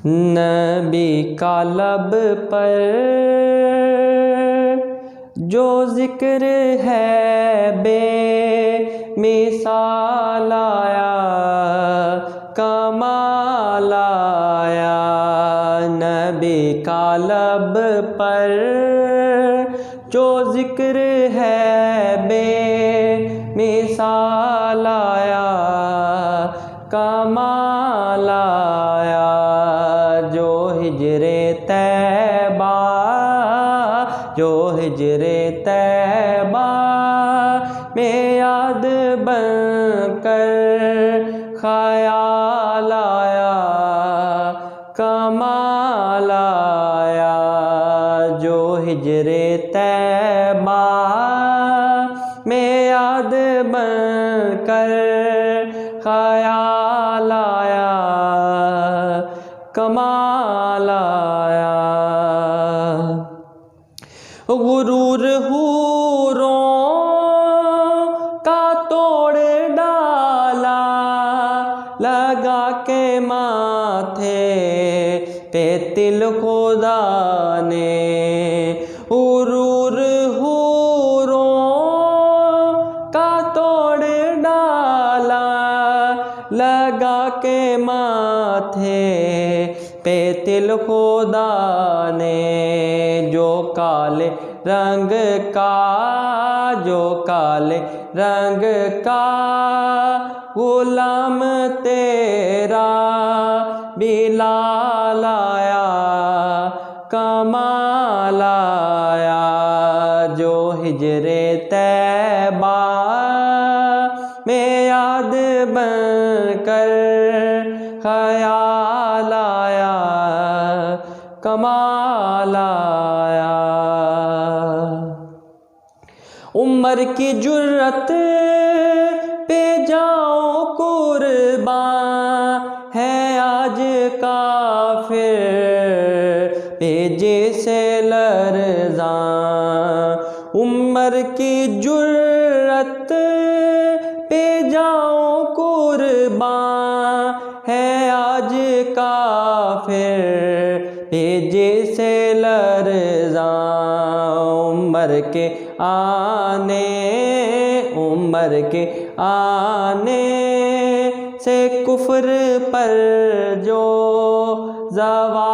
نبی کا لب پر جو ذکر ہے بے مثال آیا، کمال آیا۔ نبی کا لب پر جو ذکر ہے بے مثال آیا، کمال آیا۔ جو ہجر طیبہ، جو ہجر طیبہ میں یاد بن کر خیال آیا، کمال آیا۔ جو ہجر طیبہ میں یاد بن کر خیال آیا، کمال آیا۔ غرور حوروں کا توڑ ڈالا، لگا کے ماتھے پہ تل خدا نے۔ غرور حوروں کا توڑ ڈالا، لگا کے ماتھے پہ تل خدا نے۔ جو کالے رنگ کا، جو کالے رنگ کا غلام تیرا بلال آیا، کمال آیا۔ جو ہجر طیبہ میں یاد بن کر خیال آیا، کمال آیا۔ عمر کی جرت پہ جاؤں قرباں، ہے آج کافر پہ جیسے لرزاں۔ عمر کی جرت پہ جاؤں قرباں، ہے آج کافر پہ جیسے لرزاں۔ عمر کے آنے، عمر کے آنے سے کفر پر جو زوال